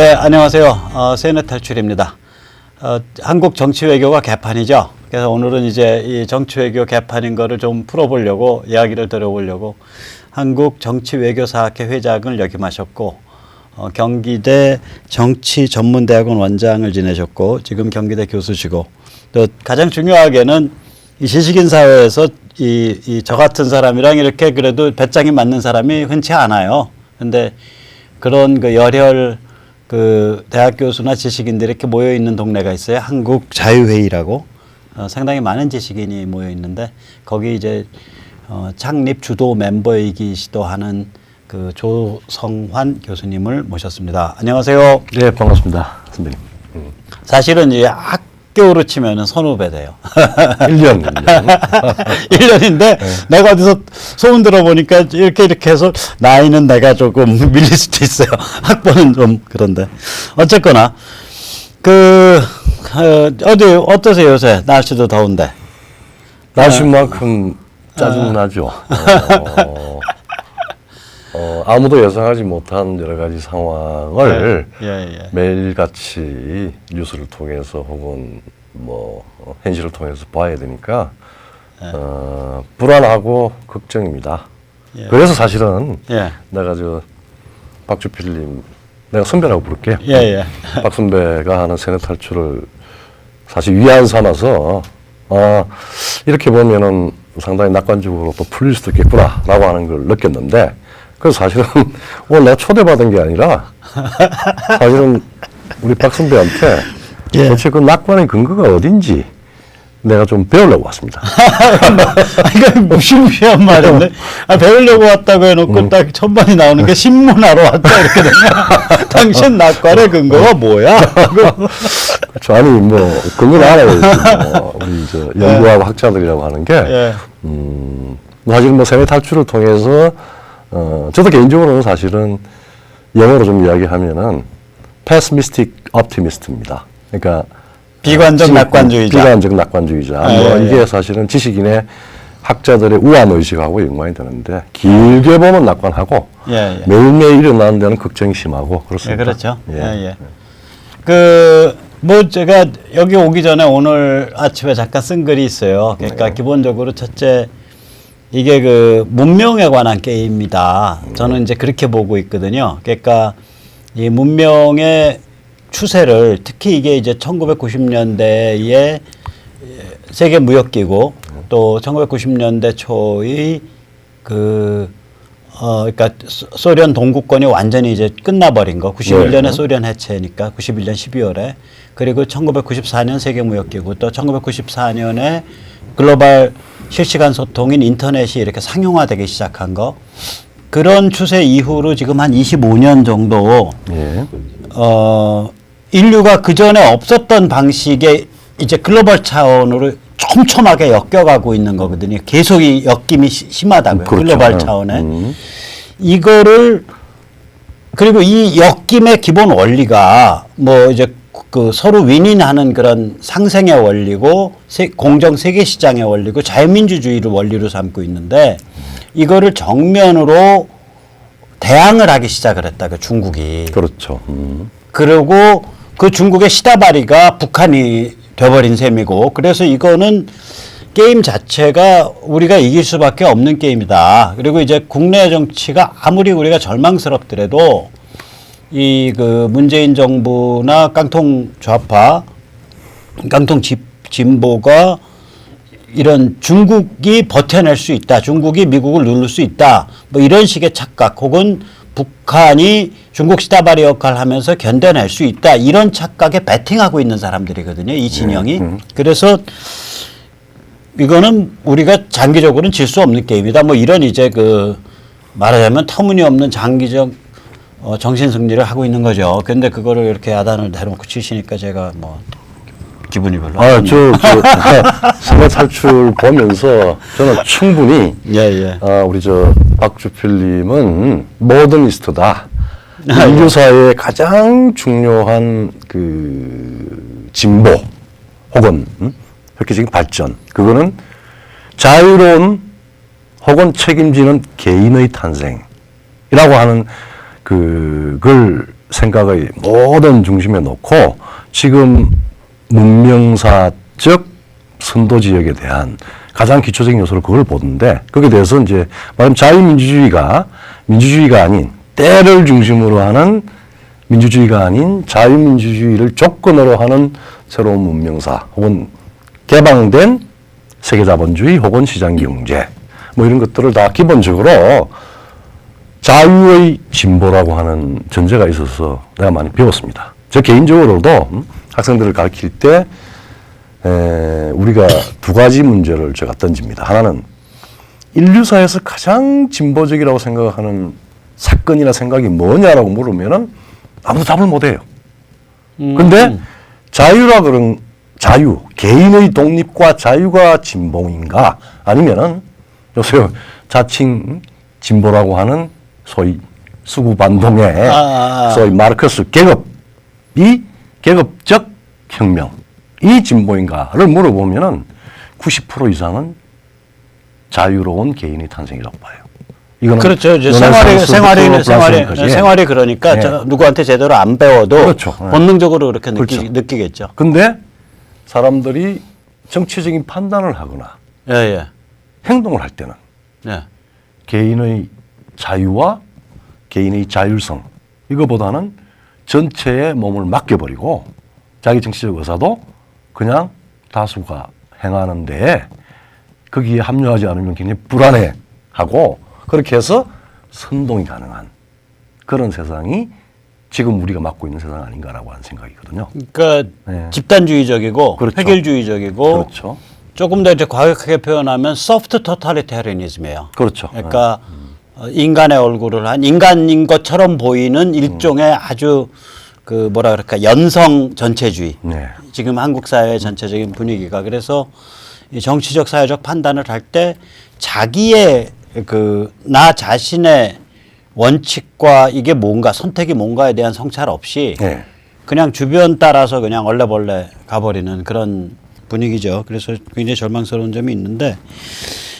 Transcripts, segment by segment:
네, 안녕하세요. 세뇌 탈출입니다. 한국 정치 외교가 개판이죠. 그래서 오늘은 이제 이 정치 외교 개판인 거를 좀 풀어보려고 이야기를 들어보려고 한국 정치 외교사학회 회장을 역임하셨고 경기대 정치전문대학원 원장을 지내셨고 지금 경기대 교수시고 또 가장 중요하게는 이 지식인 사회에서 저 같은 사람이랑 이렇게 그래도 배짱이 맞는 사람이 흔치 않아요. 근데 그런 그 열혈 그 대학 교수나 지식인들이 이렇게 모여 있는 동네가 있어요. 한국 자유회의라고 상당히 많은 지식인이 모여 있는데 거기 이제 창립 주도 멤버이기시도 하는 그 조성환 교수님을 모셨습니다. 안녕하세요. 네, 반갑습니다, 선배님. 사실은 이제 학교로 치면은 선후배 돼요. 1년. 1년인데 네. 내가 어디서 소문 들어보니까 이렇게 해서 나이는 내가 조금 밀릴 수도 있어요. 학번은 좀 그런데 어쨌거나 어디 어떠세요 요새 날씨도 더운데? 날씨만큼 짜증나죠. 아무도 예상하지 못한 여러 가지 상황을 매일같이 뉴스를 통해서 혹은 뭐 현실을 통해서 봐야 되니까 불안하고 걱정입니다. 그래서 사실은 내가 박주필님 내가 선배라고 부를게요. 박 선배가 하는 세뇌 탈출을 사실 위안 삼아서 이렇게 보면은 상당히 낙관적으로 또 풀릴 수도 있겠구나라고 하는 걸 느꼈는데 그래서 사실은 오늘 내가 초대받은 게 아니라 사실은 우리 박 선배한테 도대체 그 낙관의 근거가 어딘지 내가 좀 배우려고 왔습니다. 이거 무시무시한 말인데 배우려고 왔다고 해놓고 딱 첫번이 나오는 게 신문하러 왔다 이렇게 되면 당신 낙관의 근거가 뭐야? 그렇죠. 아니 뭐 근거는 알아야지. 우리 연구하고 학자들이라고 하는 게 사실 뭐 세뇌 탈출을 통해서 저도 개인적으로는 사실은 영어로 좀 이야기하면은 pessimistic optimist입니다. 그러니까 비관적 낙관주의자. 비관적 낙관주의자. 이게 사실은 지식인의 학자들의 우한 의식하고 연관이 되는데 길게 보면 낙관하고 매일매일 일어나는 데는 걱정이 심하고 그렇습니다. 그렇죠. 뭐 제가 여기 오기 전에 오늘 아침에 잠깐 쓴 글이 있어요. 그러니까 기본적으로 첫째 이게 그 문명에 관한 게임이다. 저는 이제 그렇게 보고 있거든요. 그러니까 이 문명의 추세를 특히 이게 이제 1990년대에 세계 무역기구 또 1990년대 초의 그러니까 소련 동구권이 완전히 이제 끝나버린 거. 91년에 소련 해체니까 91년 12월에 그리고 1994년 세계 무역기구 또 1994년에 글로벌 실시간 소통인 인터넷이 이렇게 상용화되기 시작한 거. 그런 추세 이후로 지금 한 25년 정도 인류가 그 전에 없었던 방식의 이제 글로벌 차원으로 촘촘하게 엮여가고 있는 거거든요. 계속 이 엮임이 심하다고요. 그렇죠. 글로벌 차원에. 이거를 그리고 이 엮임의 기본 원리가 뭐 이제 그 서로 윈윈하는 그런 상생의 원리고 공정 세계 시장의 원리고 자유민주주의를 원리로 삼고 있는데 이거를 정면으로 대항을 하기 시작을 했다. 그 중국이. 그렇죠. 그리고 그 중국의 시다바리가 북한이 돼버린 셈이고 그래서 이거는 게임 자체가 우리가 이길 수밖에 없는 게임이다. 그리고 이제 국내 정치가 아무리 우리가 절망스럽더라도 이 그 문재인 정부나 깡통 좌파, 깡통 진보가 이런 중국이 버텨낼 수 있다. 중국이 미국을 누를 수 있다. 뭐 이런 식의 착각 혹은 북한이 중국 시다바리 역할을 하면서 견뎌낼 수 있다. 이런 착각에 배팅하고 있는 사람들이거든요. 이 진영이. 그래서 이거는 우리가 장기적으로는 질 수 없는 게임이다. 뭐 이런 이제 그 말하자면 터무니없는 장기적 정신 승리를 하고 있는 거죠. 그런데 그거를 이렇게 야단을 대놓고 치시니까 제가 뭐 기분이 별로. 세뇌 탈출 보면서 저는 충분히 우리 박주필님은 모더니스트다. 인류사의 가장 중요한 그 진보 혹은 획기적인 발전 그거는 자유로운 혹은 책임지는 개인의 탄생이라고 하는 그걸 생각의 모든 중심에 놓고 지금 문명사적 선도 지역에 대한 가장 기초적인 요소를 그걸 보는데 거기에 대해서 이제 말하면 자유민주주의가 민주주의가 아닌 때를 중심으로 하는 민주주의가 아닌 자유민주주의를 조건으로 하는 새로운 문명사 혹은 개방된 세계자본주의 혹은 시장경제 뭐 이런 것들을 다 기본적으로 자유의 진보라고 하는 전제가 있어서 내가 많이 배웠습니다. 저 개인적으로도 학생들을 가르칠 때 우리가 두 가지 문제를 제가 던집니다. 하나는 인류사에서 가장 진보적이라고 생각하는 사건이나 생각이 뭐냐라고 물으면은 아무도 답을 못해요. 근데 자유라 그런 자유, 개인의 독립과 자유가 진보인가 아니면은 요새 자칭 진보라고 하는 소위 수구 반동의 소위 마르크스 계급적 혁명이 진보인가를 물어보면은 90% 이상은 자유로운 개인의 탄생이라고 봐요. 이거는 그렇죠. 이제 생활이 그러니까 네. 누구한테 제대로 안 배워도 그렇죠. 본능적으로 그렇게 그렇죠. 느끼겠죠. 근데 사람들이 정치적인 판단을 하거나 예. 행동을 할 때는 예. 개인의 자유와 개인의 자율성 이거보다는 전체에 몸을 맡겨버리고 자기 정치적 의사도 그냥 다수가 행하는데 거기에 합류하지 않으면 굉장히 불안해하고 그렇게 해서 선동이 가능한 그런 세상이 지금 우리가 맡고 있는 세상 아닌가라고 하는 생각이거든요. 그러니까 네. 집단주의적이고 그렇죠. 획일주의적이고 그렇죠. 조금 더 이제 과격하게 표현하면 소프트 토탈리테리니즘이에요. 그렇죠. 그러니까 인간의 얼굴을 한 인간인 것처럼 보이는 일종의 아주 그 뭐라 그럴까 연성 전체주의. 네. 지금 한국 사회의 전체적인 분위기가 그래서 이 정치적 사회적 판단을 할 때 자기의 그 나 자신의 원칙과 이게 뭔가 선택이 뭔가에 대한 성찰 없이 네. 그냥 주변 따라서 그냥 얼레벌레 가버리는 그런 분위기죠. 그래서 굉장히 절망스러운 점이 있는데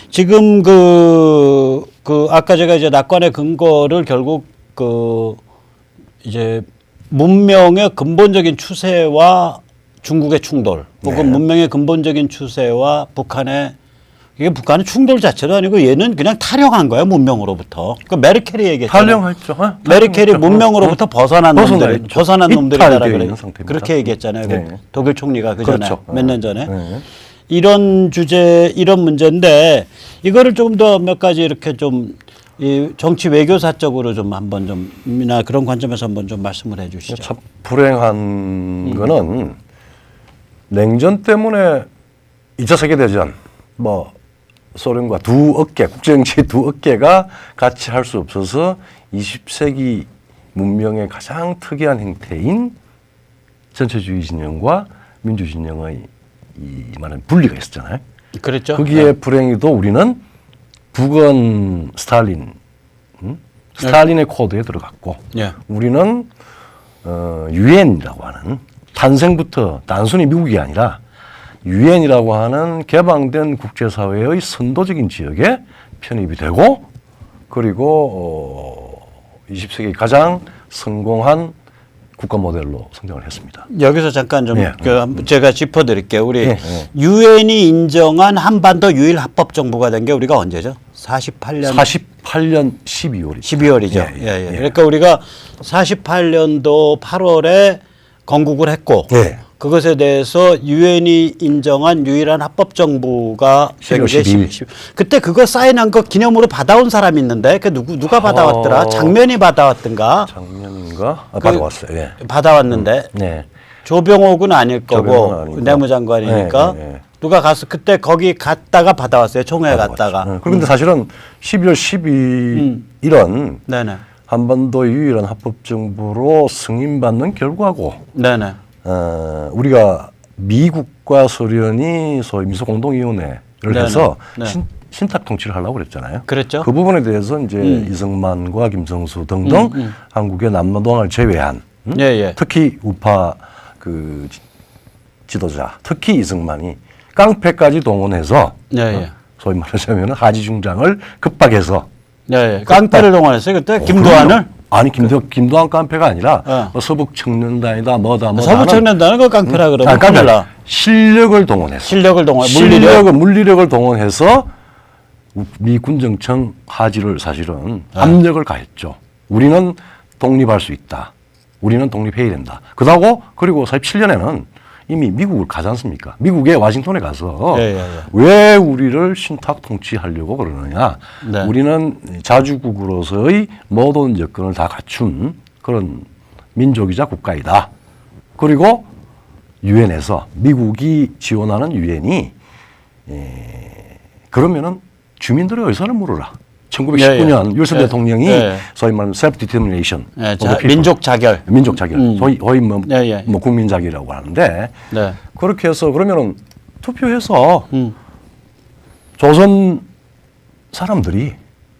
지금 그 아까 제가 이제 낙관의 근거를 결국 그 이제 문명의 근본적인 추세와 중국의 충돌 혹은 네. 문명의 근본적인 추세와 북한의 이게 북한은 충돌 자체도 아니고 얘는 그냥 탈영한 거야 문명으로부터. 그 메르켈이 얘기했잖아요. 탈영했죠. 메르켈이 문명으로부터 벗어난 놈들이다라 그래. 상태입니다. 그렇게 얘기했잖아요. 네. 그 독일 총리가 그 전에 그렇죠. 몇 년 전에 네. 이런 주제 이런 문제인데 이거를 조금 더 몇 가지 이렇게 좀 이 정치 외교사적으로 좀 한번 좀이나 그런 관점에서 한번 좀 말씀을 해주시죠. 참 불행한 거는 냉전 때문에 2차 세계대전 뭐 소련과 두 어깨 국제정치 두 어깨가 같이 할 수 없어서 20세기 문명의 가장 특이한 형태인 전체주의 진영과 민주 진영의 이 말하는 분리가 있었잖아요. 그랬죠. 거기에 네. 불행히도 우리는 북은 스탈린의 코드에 들어갔고 네. 우리는 유엔이라고 하는 탄생부터 단순히 미국이 아니라 유엔이라고 하는 개방된 국제사회의 선도적인 지역에 편입이 되고 그리고 20세기 가장 성공한 국가 모델로 성장을 했습니다. 여기서 잠깐 좀 예. 제가 짚어드릴게요. 우리 예. 유엔이 인정한 한반도 유일 합법 정부가 된 게 우리가 언제죠? 48년 12월이죠. 12월이죠. 예. 그러니까 우리가 48년도 8월에 건국을 했고 예. 그것에 대해서 유엔이 인정한 유일한 합법 정부가 12월 12일. 그때 그거 사인한 거 기념으로 받아온 사람이 있는데 그 누가 받아왔더라? 장면이 받아왔던가? 작년인가? 받아왔어요. 예. 받아왔는데 네. 조병옥은 아닐 조병옥은 거고 아니고. 내무장관이니까 네. 누가 가서 그때 거기 갔다가 받아왔어요. 총회 갔다가. 그런데 사실은 12월 12일은 네네. 한반도의 유일한 합법 정부로 승인받는 결과고 네네. 우리가 미국과 소련이 소위 미소 공동위원회를 네네. 해서 네. 신탁 통치를 하려고 그랬잖아요. 그랬죠. 그 부분에 대해서 이제 이승만과 김성수 등등 한국의 남노동을 제외한 예. 특히 우파 그 지도자, 특히 이승만이 깡패까지 동원해서 예. 소위 말하자면 하지 중장을 급박해서 깡패를 동원했어요. 그때 김도환을. 아니 김도한 깡패가 아니라 뭐 서북 청년단이다 뭐다 뭐다. 서북 청년단은 그 깡패라 그러면 깡패라. 실력을 동원해서. 실력을 동원. 물리력을 동원해서 미 군정청 하지를 사실은 압력을 가했죠. 우리는 독립할 수 있다. 우리는 독립해야 된다. 그리고 47년에는 이미 미국을 가지 않습니까? 미국의 와싱턴에 가서 왜 우리를 신탁 통치하려고 그러느냐. 네. 우리는 자주국으로서의 모든 여건을 다 갖춘 그런 민족이자 국가이다. 그리고 유엔에서 미국이 지원하는 유엔이 그러면은 주민들의 의사를 물어라. 1919년 윌슨 대통령이 소위 말하는 self-determination, 민족 자결, 소위 뭐 국민 자결이라고 하는데 그렇게 해서 그러면은 투표해서 조선 사람들이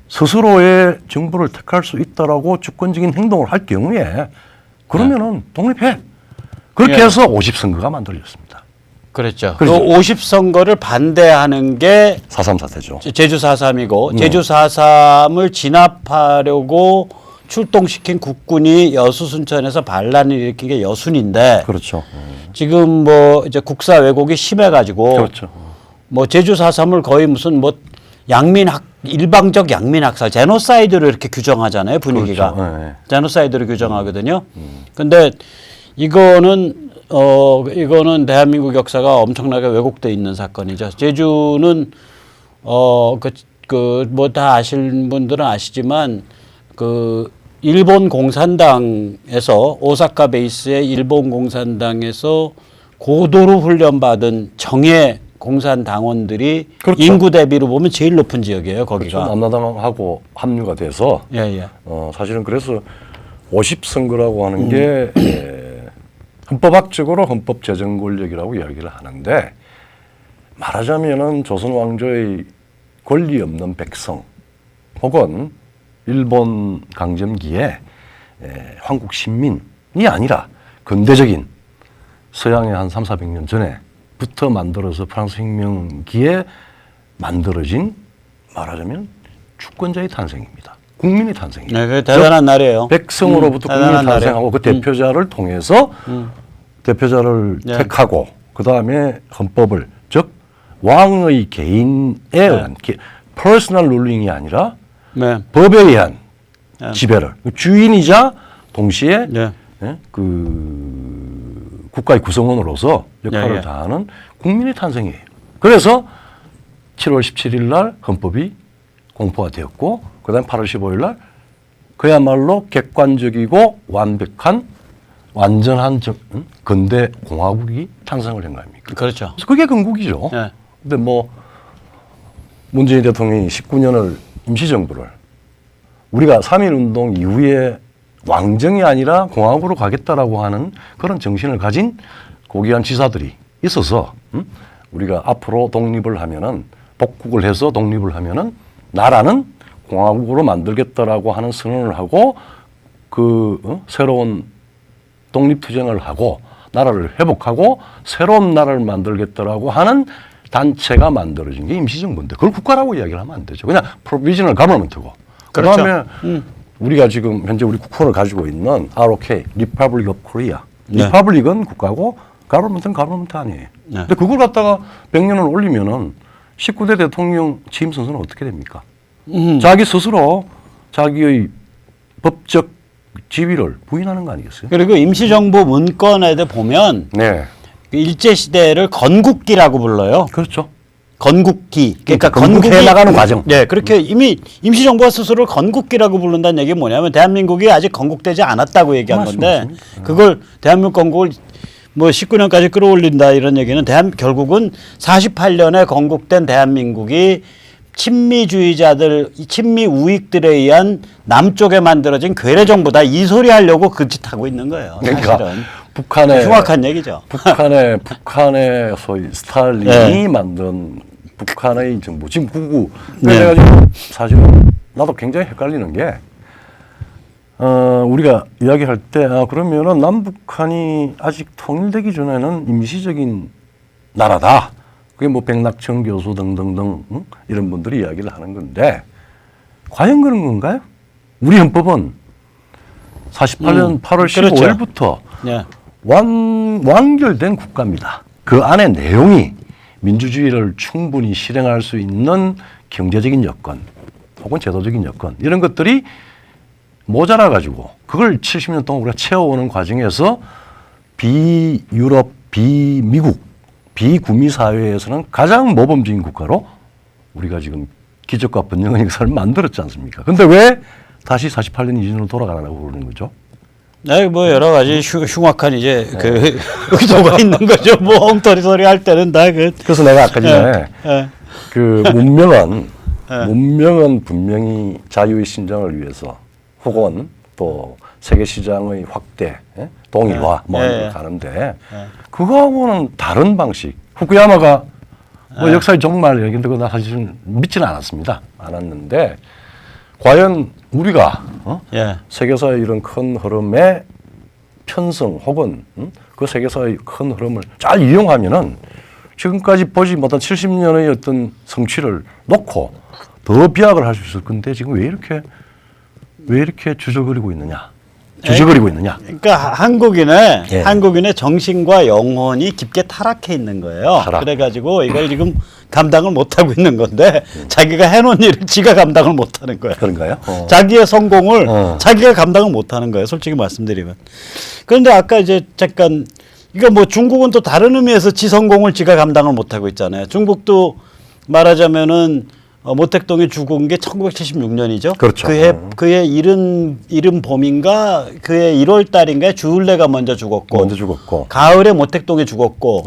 스스로의 정부를 택할 수 있다라고 주권적인 행동을 할 경우에 그러면은 독립해. 그렇게 해서 50선거가 만들어졌습니다. 그렇죠. 그 50선거를 반대하는 게 4.3 사태죠. 제주 4.3이고 제주 4.3을 진압하려고 출동시킨 국군이 여수 순천에서 반란을 일으킨 게 여순인데 그렇죠. 지금 뭐 이제 국사 왜곡이 심해가지고 그렇죠. 뭐 제주 4.3을 거의 무슨 뭐 일방적 양민학살, 제노사이드로 이렇게 규정하잖아요, 분위기가. 그렇죠. 제노사이드로 규정하거든요. 근데 이거는 이거는 대한민국 역사가 엄청나게 왜곡돼 있는 사건이죠. 제주는 뭐 다 아실 분들은 아시지만 그 일본 공산당에서 오사카 베이스의 일본 공산당에서 고도로 훈련받은 정예 공산당원들이 그렇죠. 인구 대비로 보면 제일 높은 지역이에요. 거기가. 그렇죠. 남나당하고 합류가 돼서 사실은 그래서 50선거라고 하는 게 헌법학적으로 헌법 제정 권력이라고 이야기를 하는데 말하자면은 조선 왕조의 권리 없는 백성 혹은 일본 강점기에 한국 시민이 아니라 근대적인 서양의 한 300~400년 전에부터 만들어서 프랑스 혁명기에 만들어진 말하자면 주권자의 탄생입니다. 국민의 탄생이에요. 네, 그게 대단한 날이에요. 백성으로부터 국민이 탄생하고 그 대표자를 통해서 대표자를 택하고 그 다음에 헌법을 즉 왕의 개인에 의한 퍼스널 룰링이 아니라 법에 의한 지배를 주인이자 동시에 그 국가의 구성원으로서 역할을 다하는 국민의 탄생이에요. 그래서 7월 17일 날 헌법이 공포가 되었고 그다음 8월 15일 날 그야말로 객관적이고 완전한 근대 공화국이 탄생을 한 거 아닙니까? 그렇죠. 그래서 그게 건국이죠. 근데 뭐 문재인 대통령이 19년을 임시정부를 우리가 3.1운동 이후에 왕정이 아니라 공화국으로 가겠다라고 하는 그런 정신을 가진 고귀한 지사들이 있어서 우리가 앞으로 독립을 하면은 복국을 해서 독립을 하면은 나라는 공화국으로 만들겠다라고 하는 선언을 하고 새로운 독립투쟁을 하고 나라를 회복하고 새로운 나라를 만들겠다라고 하는 단체가 만들어진 게 임시정부인데 그걸 국가라고 이야기를 하면 안 되죠. 그냥 프로비저널 가버먼트고. 그렇죠. 그다음에 우리가 지금 현재 우리 국호를 가지고 있는 ROK, Republic of Korea. 리퍼블릭은 국가고 가버먼트는 가버먼트 아니에요. 근데 그걸 갖다가 100년을 올리면은 19대 대통령 취임 선서는 어떻게 됩니까? 자기 스스로 자기의 법적 지위를 부인하는 거 아니겠어요? 그리고 임시정부 문건에 보면 일제시대를 건국기라고 불러요. 그렇죠. 건국기. 그러니까 건국해 나가는 과정. 네, 그렇게 이미 임시정부가 스스로를 건국기라고 부른다는 얘기는 뭐냐면 대한민국이 아직 건국되지 않았다고 얘기한 건데 그걸 대한민국 건국을 뭐 19년까지 끌어올린다 이런 얘기는 결국은 48년에 건국된 대한민국이 친미주의자들, 친미 우익들에 의한 남쪽에 만들어진 괴뢰 정부다 이 소리 하려고 그 짓 하고 있는 거예요. 그러니까 사실은. 북한의 흉악한 얘기죠. 북한의 소위 스탈린이 만든 북한의 정부 지금 구구. 그래가지고 사실은 나도 굉장히 헷갈리는 게 우리가 이야기할 때 그러면은 남북한이 아직 통일되기 전에는 임시적인 나라다. 그게 뭐 백낙천 교수 등등등 이런 분들이 이야기를 하는 건데 과연 그런 건가요? 우리 헌법은 48년 8월 그렇죠. 15일부터 예. 완결된 국가입니다. 그 안에 내용이 민주주의를 충분히 실행할 수 있는 경제적인 여건 혹은 제도적인 여건 이런 것들이 모자라 가지고 그걸 70년 동안 우리가 채워오는 과정에서 비유럽, 비미국, 비구미 사회에서는 가장 모범적인 국가로 우리가 지금 기적과 번영의 역사를 만들었지 않습니까? 근데 왜 다시 48년 이전으로 돌아가라고 그러는 거죠? 네, 뭐 여러 가지 흉악한 이제 그 의도가 있는 거죠. 뭐 엉터리 소리 할 때는 다 그. 그래서 내가 아까 전에 그 문명은 예. 문명은 분명히 자유의 신장을 위해서 혹은 또 세계 시장의 확대, 동일화 뭐 이런 걸 가는데 그거하고는 다른 방식. 후쿠야마가 뭐 역사의 종말 얘기인데 그거 나 사실은 믿지는 않았는데 과연 우리가 세계사의 이런 큰 흐름의 편성 혹은 그 세계사의 큰 흐름을 잘 이용하면은 지금까지 보지 못한 70년의 어떤 성취를 놓고 더 비약을 할 수 있을 건데 지금 왜 이렇게 주저거리고 있느냐? 그러니까 한국인의 정신과 영혼이 깊게 타락해 있는 거예요. 그래가지고 이걸 지금 감당을 못 하고 있는 건데 자기가 해놓은 일을 지가 감당을 못 하는 거예요. 그런가요? 자기의 성공을 자기가 감당을 못 하는 거예요. 솔직히 말씀드리면. 그런데 아까 이제 잠깐 이거 뭐 중국은 또 다른 의미에서 지 성공을 지가 감당을 못 하고 있잖아요. 중국도 말하자면은 모택동이 죽은 게 1976년이죠. 그렇죠. 그해 이른 봄인가 그해 1월 달인가에 주울레가 먼저 죽었고 가을에 모택동이 죽었고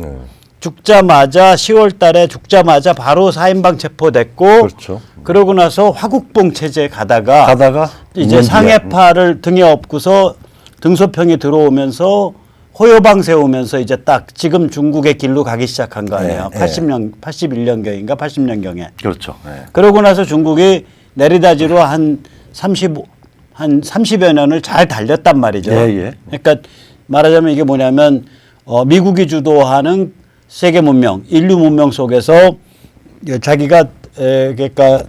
죽자마자 10월 달에 죽자마자 바로 4인방 체포됐고 그렇죠. 그러고 나서 화국봉 체제에 가다가 이제 상해파를 등에 업고서 등소평이 들어오면서 호요방 세우면서 이제 딱 지금 중국의 길로 가기 시작한 거 아니에요. 81년경인가 80년경에. 그렇죠. 그러고 나서 중국이 내리다지로 한 30여 년을 잘 달렸단 말이죠. 그러니까 말하자면 이게 뭐냐면 미국이 주도하는 세계 문명, 인류 문명 속에서 자기가 그러니까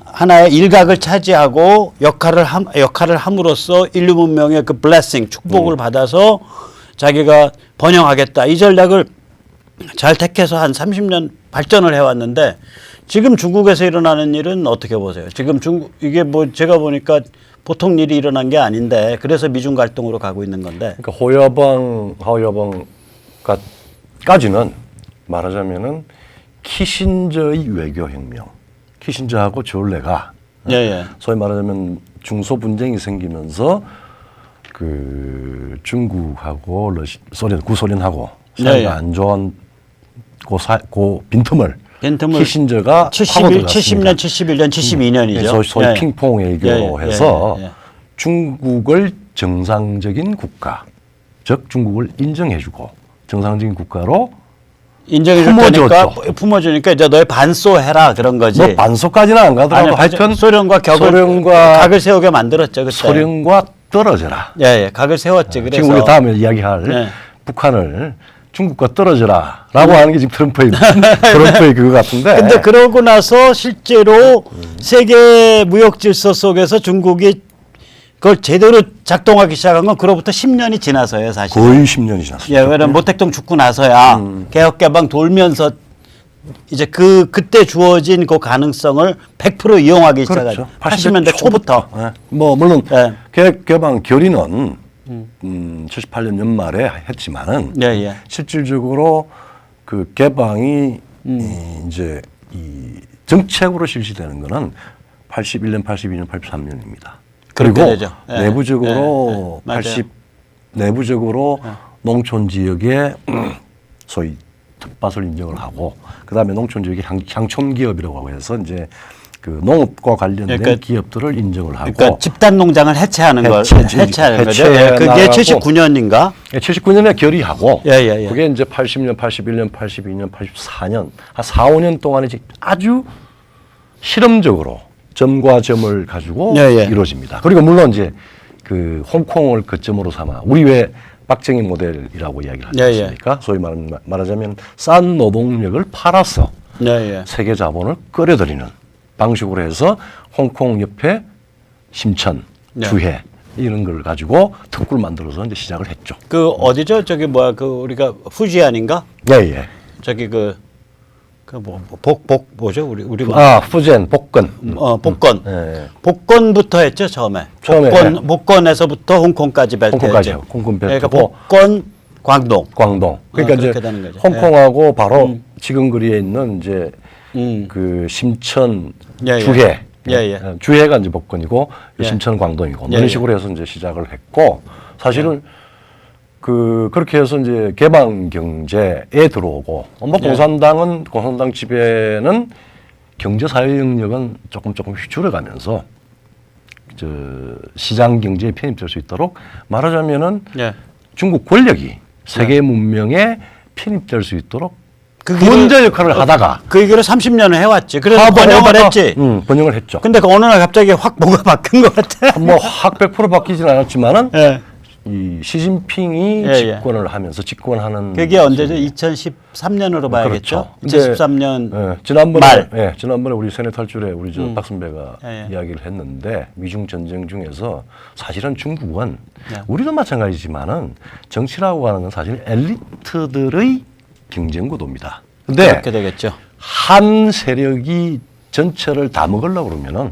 하나의 일각을 차지하고 역할을 함으로써 인류 문명의 그 블레싱, 축복을 받아서 자기가 번영하겠다. 이 전략을 잘 택해서 한 30년 발전을 해왔는데 지금 중국에서 일어나는 일은 어떻게 보세요? 지금 이게 뭐 제가 보니까 보통 일이 일어난 게 아닌데 그래서 미중 갈등으로 가고 있는 건데. 그러니까 하오야방까지는 말하자면은 키신저의 외교혁명. 키신저하고 주얼레가 소위 말하자면 중소 분쟁이 생기면서 그 중국하고 구소련하고 사이가 안 좋은 그 빈틈을 키신저가 70년, 71년, 72년이죠. 소위 핑퐁 외교로 해서 중국을 정상적인 국가, 즉 중국을 인정해주고 정상적인 국가로 품어주니까 이제 너희 반소해라 그런 거지. 뭐 반소까지는 안 가더라도 하여튼 소련과 각을 세우게 만들었죠. 그때. 소련과 떨어져라. 각을 세웠지. 그래서 지금 우리 다음에 이야기할 북한을 중국과 떨어져라라고 하는 게 지금 트럼프의 그거 같은데. 근데 그러고 나서 실제로 세계 무역 질서 속에서 중국이 그걸 제대로 작동하기 시작한 건 그로부터 10년이 지나서요, 사실. 거의 10년이 지났어요. 왜냐면 모택동 죽고 나서야 개혁 개방 돌면서 이제 그때 주어진 그 가능성을 100% 이용하기 시작하죠. 80년대 초부터. 뭐 물론 개혁 개방 결의는 78년 연말에 했지만은 실질적으로 그 개방이 이제 이 정책으로 실시되는 거는 81년, 82년, 83년입니다. 그리고 내부적으로 내부적으로 농촌 지역에 소위 텃밭을 인정을 하고 그다음에 농촌 지역에 향촌 기업이라고 해서 이제 그 농업과 관련된 기업들을 인정을 하고 그러니까 집단 농장을 해체하는 거죠. 그게 79년인가? 79년에 결의하고 그게 이제 80년, 81년, 82년, 84년 한 4, 5년 동안에 아주 실험적으로 점과 점을 가지고 이루어집니다. 그리고 물론 이제 그 홍콩을 거점으로 삼아 우리 왜 박정희 모델이라고 이야기를 하지 않습니까? 소위 말하자면 싼 노동력을 팔아서 세계 자본을 끌어들이는 방식으로 해서 홍콩 옆에 심천, 주해 이런 걸 가지고 특구를 만들어서 이제 시작을 했죠. 그 어디죠? 저기 뭐야 그 우리가 후지안인가? 예, 예. 저기 뭐죠? 우리 푸젠, 복권. 복권. 예. 복권부터 했죠 처음에. 처음에, 복권에서부터 홍콩까지 벨트였죠. 홍콩까지, 홍콩 벨트고. 그러니까 복권, 광동. 그러니까 이제 되는 거죠. 홍콩하고 바로 지금 거리에 있는 이제 그 심천, 주해. 주해가 이제 복권이고 심천, 광동이고 이런 식으로 해서 이제 시작을 했고 사실은 그렇게 해서 이제 개방 경제에 들어오고 공산당은 공산당 지배는 경제 사회 영역은 조금 휘줄어가면서 저 시장 경제에 편입될 수 있도록 말하자면은 중국 권력이 세계 문명에 편입될 수 있도록 군자 역할을 하다가 그 얘기를 30년을 해왔지. 그래서 번영을 했지. 번영을 했죠. 근데 그 어느 날 갑자기 확 뭐가 바뀐 것 같아. 뭐 확 100% 바뀌진 않았지만은 이 시진핑이 집권을 하면서 집권하는 그게 언제죠? 2013년으로 봐야겠죠. 그렇죠. 2013년 지난번에 우리 세뇌 탈출에 우리 저 박선배가 이야기를 했는데 미중 전쟁 중에서 사실은 중국은 우리도 마찬가지지만은 정치라고 하는 건 사실 엘리트들의 경쟁 구도입니다. 근데 그렇게 되겠죠. 한 세력이 전체를 다 먹으려고 그러면은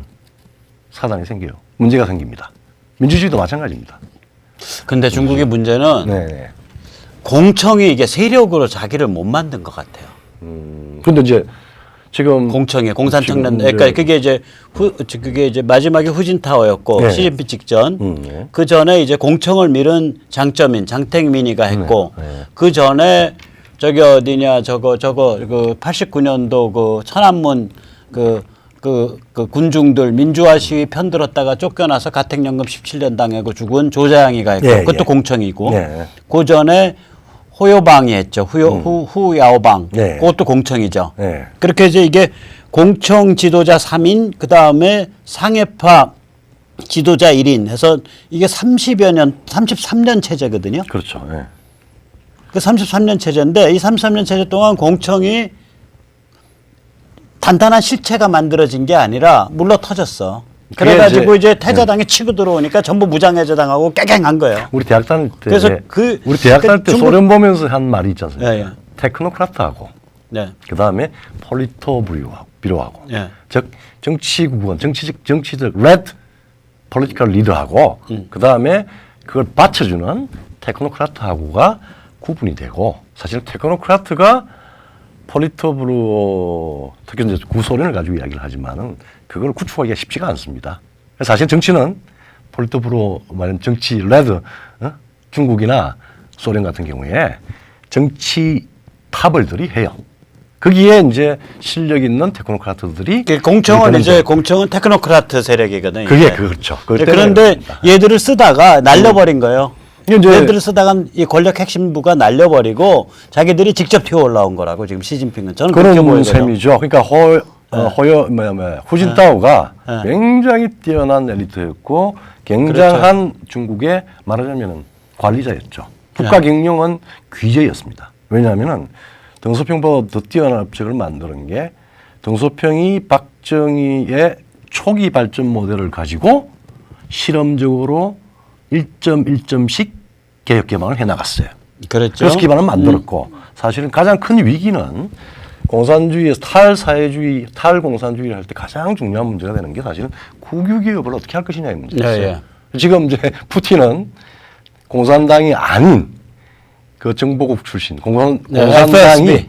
사단이 생겨요. 문제가 생깁니다. 민주주의도 마찬가지입니다. 근데 중국의 문제는 공청이 이게 세력으로 자기를 못 만든 것 같아요. 근데 이제 지금 공청회, 공산청년, 그러니까 그게 이제 마지막에 후진타오였고 시진핑 직전, 그 전에 이제 공청을 밀은 장쩌민, 장택민이가 했고, 그 전에 저기 어디냐 저거 그 89년도 그 천안문 그 군중들 민주화 시위 편들었다가 쫓겨나서 가택연금 17년 당하고 죽은 조자양이가 했고 그것도 공청이고 그 전에 호요방이 했죠. 후야오방 그것도 공청이죠. 그렇게 이제 이게 공청 지도자 3인 그 다음에 상해파 지도자 1인 해서 이게 30여 년 33년 체제거든요. 그렇죠. 그 33년 체제인데 이 33년 체제 동안 공청이 단단한 실체가 만들어진 게 아니라 물러 터졌어. 그래가지고 이제 태자당에 치고 들어오니까 전부 무장해제당하고 깨갱한 거예요. 우리 대학 다닐 때 그래서 우리 대학 다닐 때 소련 보면서 한 말이 있지 않습니까? 테크노크라트하고 그다음에 폴리토브로하고 즉 정치적 레드 폴리티컬 리더하고 그다음에 그걸 받쳐주는 테크노크라트하고가 구분이 되고 사실 테크노크라트가 폴리토브로 특히 이제 구소련을 가지고 이야기를 하지만은 그걸 구축하기가 쉽지가 않습니다. 사실 정치는 폴리토브로 말하는 정치 레드 중국이나 소련 같은 경우에 정치 탑을들이 해요. 거기에 이제 실력 있는 테크노크라트들이 공청은 테크노크라트 세력이거든요. 그게 그렇죠. 그런데 얘들을 쓰다가 날려버린 거예요. 얘들을 쓰다가 이 권력 핵심부가 날려버리고 자기들이 직접 튀어 올라온 거라고 지금 시진핑은 저는 그렇게 보여요. 그런 셈이죠. 그러니까 후진타오가 굉장히 뛰어난 엘리트였고 굉장한 중국의 말하자면 관리자였죠. 국가 경영은 귀재였습니다. 왜냐하면은 덩소평보다 더 뛰어난 업적을 만드는 게 덩소평이 박정희의 초기 발전 모델을 가지고 실험적으로 1.1점씩 개혁 개방을 해나갔어요. 그렇죠. 그래서 기반을 만들었고 사실은 가장 큰 위기는 공산주의에서 탈사회주의, 탈공산주의를 할 때 가장 중요한 문제가 되는 게 사실은 국유기업을 어떻게 할 것이냐의 문제였어요. 지금 이제 푸틴은 공산당이 아닌 그 정보국 출신 공산당이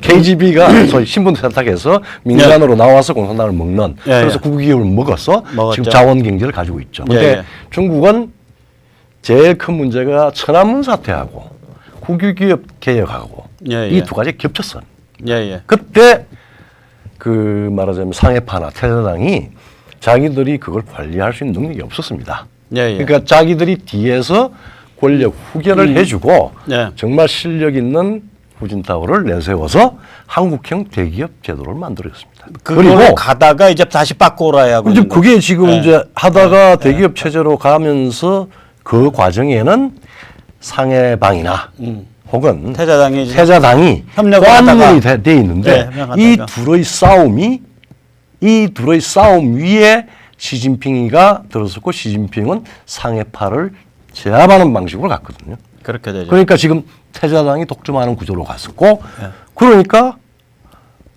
KGB가 소위 신분 세탁해서 민간으로 나와서 공산당을 먹는 그래서 국유기업을 먹었어 지금 자원 경제를 가지고 있죠. 그런데 중국은 제일 큰 문제가 천안문 사태하고 국유기업 개혁하고 이 두 가지 겹쳤어. 그때 그 말하자면 상해파나 태자당이 자기들이 그걸 관리할 수 있는 능력이 없었습니다. 그러니까 자기들이 뒤에서 권력 후견을 해주고 정말 실력 있는 후진타오를 내세워서 한국형 대기업 제도를 만들었습니다. 그리고 가다가 이제 다시 바꿔오라야 하고. 이제 그게 지금 이제 하다가 대기업 체제로 가면서 그 과정에는 상해방이나 혹은 태자당이 관문이 돼 있는데 이 둘의 싸움 위에 시진핑이가 들어섰고 시진핑은 상해파를 제압하는 방식으로 갔거든요. 그렇게 되죠. 그러니까 지금 태자당이 독점하는 구조로 갔었고 그러니까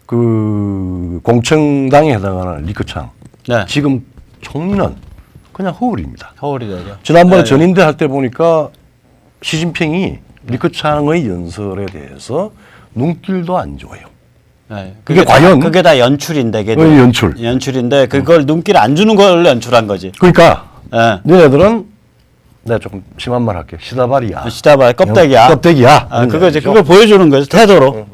그 공청당에 해당하는 리커창 네. 지금 총리는 그냥 허울입니다. 허울이 되죠. 지난번에 네, 전인대 할 때 보니까 시진핑이 리커창의 연설에 대해서 눈길도 안 줘요. 네. 그게 과연 그게 다 연출인데, 연출인데 그걸 눈길 안 주는 걸 연출한 거지. 그러니까 네. 너네들은 내가 조금 심한 말 할게. 시다발이야. 시다발 껍데기야. 껍데기야. 그거지. 그걸 보여주는 거지. 태도로.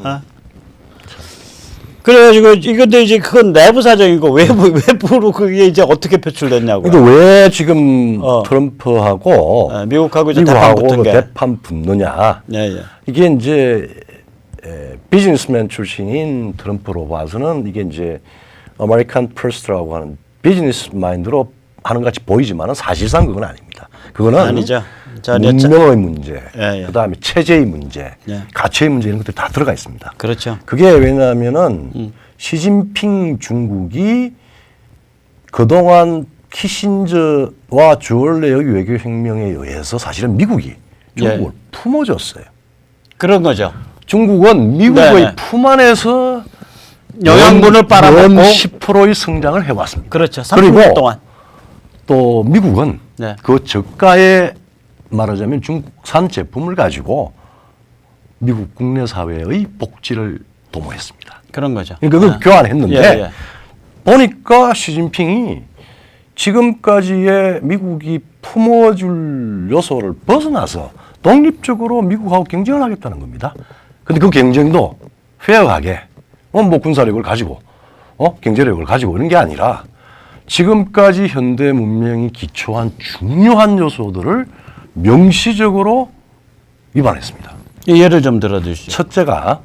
그래가지고 이건데 이제 그건 내부 사정이고 외부로 그게 이제 어떻게 표출됐냐고. 근데 왜 지금 트럼프하고 미국하고 이제 대판 붙느냐? 예. 이게 이제 비즈니스맨 출신인 트럼프로 봐서는 이게 이제 아메리칸 퍼스트라고 하는 비즈니스 마인드로 하는 같이 보이지만은 사실상 그건 아닙니다. 그거는 아니죠. 문명의 문제, 예. 그다음에 체제의 문제, 예. 가치의 문제 이런 것들이 다 들어가 있습니다. 그렇죠. 그게 왜냐하면은 시진핑 중국이 그동안 키신저와 주얼레의 외교혁명에 의해서 사실은 미국이 중국을 품어줬어요. 그런 거죠. 중국은 미국의 품 안에서 영양분을 빨아먹고 10%의 성장을 해왔습니다. 그렇죠. 30년 동안. 또 미국은 그 저가의 말하자면 중국산 제품을 가지고 미국 국내 사회의 복지를 도모했습니다. 그런 거죠. 그러니까 그걸 교환했는데 보니까 시진핑이 지금까지의 미국이 품어줄 요소를 벗어나서 독립적으로 미국하고 경쟁을 하겠다는 겁니다. 근데 그 경쟁도 페어하게 뭐 군사력을 가지고 경제력을 가지고 이런 게 아니라 지금까지 현대 문명이 기초한 중요한 요소들을 명시적으로 위반했습니다. 예를 좀 들어주시죠. 첫째가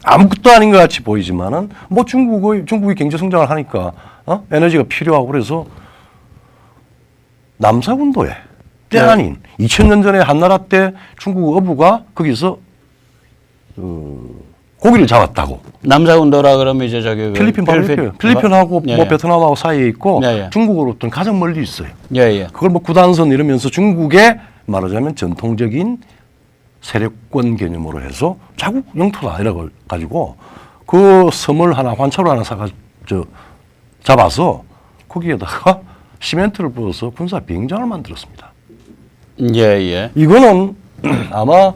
아무것도 아닌 것 같이 보이지만은 뭐 중국이 경제 성장을 하니까 에너지가 필요하고 그래서 남사군도에 때 아닌 2000년 전에 한나라 때 중국 어부가 거기서 고기를 잡았다고. 남사군도라 그러면 이제 저기 필리핀하고 뭐 베트남하고 사이에 있고 중국으로부터는 가장 멀리 있어요. 그걸 뭐 구단선 이러면서 중국의 말하자면 전통적인 세력권 개념으로 해서 자국 영토다 이라고 가지고 그 섬을 하나 환차로 하나 잡아서 거기에다가 시멘트를 부어서 군사 비행장을 만들었습니다. 이거는 아마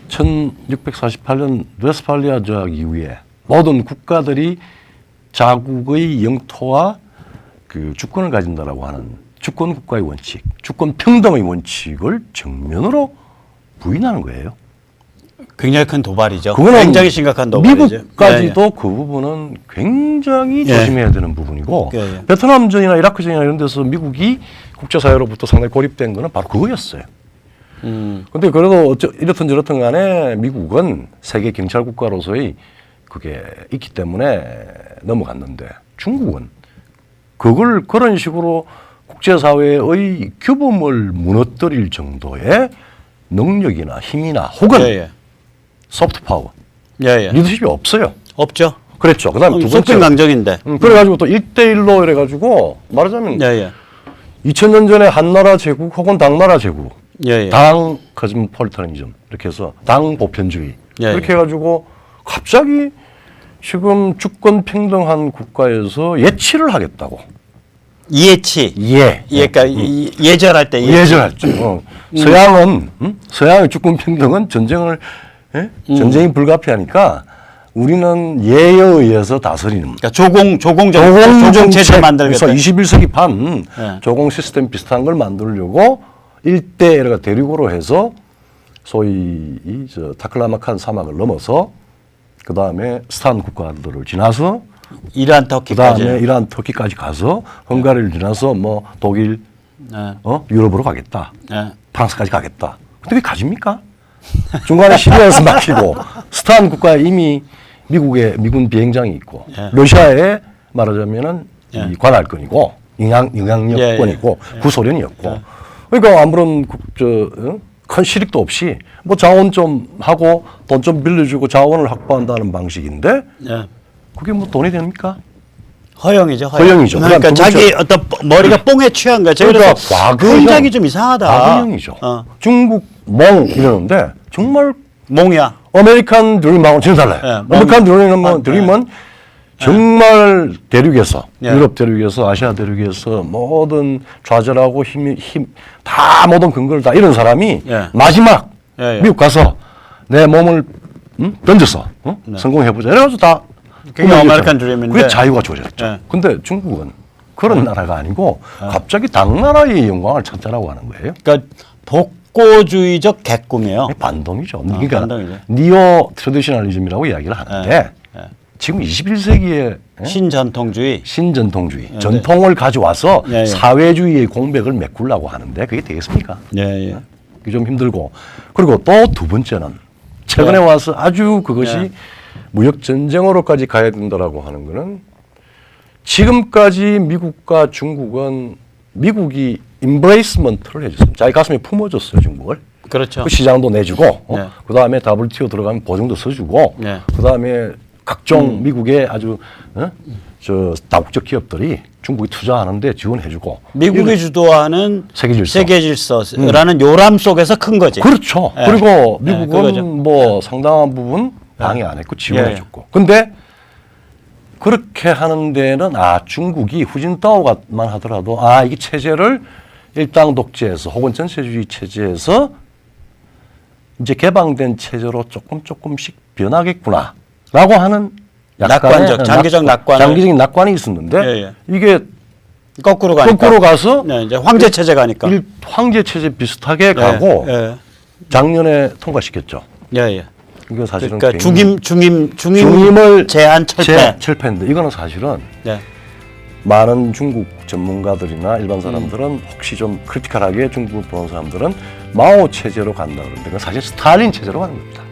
1648년 웨스팔리아 조약 이후에 모든 국가들이 자국의 영토와 그 주권을 가진다라고 하는 주권 국가의 원칙, 주권 평등의 원칙을 정면으로 부인하는 거예요. 굉장히 큰 도발이죠. 굉장히 심각한 도발이죠. 미국까지도 그 부분은 굉장히 조심해야 되는 부분이고 베트남전이나 이라크전이나 이런 데서 미국이 국제사회로부터 상당히 고립된 거는 바로 그거였어요. 근데 그래도 이렇든 저렇든 간에 미국은 세계 경찰 국가로서의 그게 있기 때문에 넘어갔는데 중국은 그걸 그런 식으로 국제사회의 규범을 무너뜨릴 정도의 능력이나 힘이나 혹은 소프트 파워, 리더십이 없어요. 없죠. 그랬죠. 그다음에 두 번째 속빈 강정인데. 그래가지고 또 1대1로 이래가지고 말하자면 2000년 전에 한나라 제국 혹은 당나라 제국, 당 코스모폴리타니즘 이렇게 해서 당 보편주의 이렇게 해가지고 갑자기 지금 주권 평등한 국가에서 예치를 하겠다고. 예치. 그러니까 예절할 때. 예절할 때. 서양은 서양의 주권 평등은 전쟁이 불가피하니까 우리는 예에 의해서 다스리는. 그러니까 조공정책 만들겠다. 그래서 21세기 반 조공 시스템 비슷한 걸 만들려고 일대가 대륙으로 해서 소위 타클라마칸 사막을 넘어서 그 다음에 스탄 국가들을 지나서 이란 터키까지. 그다음에 이란 터키까지 가서 헝가리를 지나서 뭐 독일, 유럽으로 가겠다. 프랑스까지 가겠다. 근데 왜 가집니까? 중간에 시리아에서 막히고 스탄 국가에 이미 미국의 미군 비행장이 있고 러시아에 말하자면은 이 관할권이고 영향력권이고 구소련이었고 그러니까 아무런 큰 실익도 없이 뭐 자원 좀 하고 돈 좀 빌려주고 자원을 확보한다는 방식인데 그게 뭐 돈이 됩니까? 허영이죠. 허영이죠. 그러니까 그다음 두 자기 번째- 어떤 머리가 뽕에 취한 거야. 그러니까 그래서 과거형, 굉장히 좀 이상하다. 과거형이죠. 중국 몽 이러는데 정말 몽이야. 아메리칸 드림하고는 전혀 달라요. 예, 아메리칸 몽. 드림은 정말 대륙에서 예. 유럽 대륙에서 아시아 대륙에서 모든 좌절하고 힘 다 모든 근거를 다 잃은 사람이 예. 마지막 예, 예. 미국 가서 내 몸을 던져서 성공해보자. 이래가지고 다 그게 아메리칸 드림인데. 그게 자유가 주어졌죠. 예. 근데 중국은 그런 나라가 아니고 갑자기 당나라의 영광을 찾자라고 하는 거예요. 그러니까 독고주의적 개꿈이에요. 반동이죠. 그러니까 반동이죠. 니오 트래디셔널리즘이라고 이야기를 하는데 지금 21세기의 신전통주의. 신전통주의, 전통을 가져와서 예, 예. 사회주의의 공백을 메꾸려고 하는데 그게 되겠습니까? 예, 예. 그게 좀 힘들고 그리고 또 두 번째는 최근에 예. 와서 아주 그것이 예. 무역 전쟁으로까지 가야 된다라고 하는 거는 지금까지 미국과 중국은 미국이 임브레이스먼트를 해줬습니다. 자기 가슴에 품어줬어요, 중국을. 그렇죠. 그 시장도 내주고 네. 그다음에 WTO 들어가면 보증도 써주고 네. 그다음에 각종 미국의 아주 저 다국적 기업들이 중국이 투자하는데 지원해주고 미국이 이런- 주도하는 세계 질서. 세계질서라는 요람 속에서 큰 거지. 그렇죠. 예. 그리고 예, 미국은 그거죠. 뭐 상당한 부분 방해 안 했고 지원해줬고. 근데 그렇게 하는 데는 중국이 후진타오만 하더라도 이게 체제를 일당 독재에서 혹은 전체주의 체제에서 이제 개방된 체제로 조금씩 변하겠구나라고 하는 약간의 낙관적, 장기적 낙관을- 장기적인 낙관이 있었는데 예, 예. 이게 거꾸로 가니까. 거꾸로 가서 네, 이제 황제 체제 가니까. 황제 체제 비슷하게 가고 예, 작년에 통과시켰죠. 예, 예. 이거 사실은 그러니까 굉장히 중임을 제한 철폐. 철폐인데 이거는 사실은 네. 많은 중국 전문가들이나 일반 사람들은 혹시 좀 크리티컬하게 중국을 보는 사람들은 마오 체제로 간다 그러는데 그건 사실 스탈린 체제로 가는 겁니다.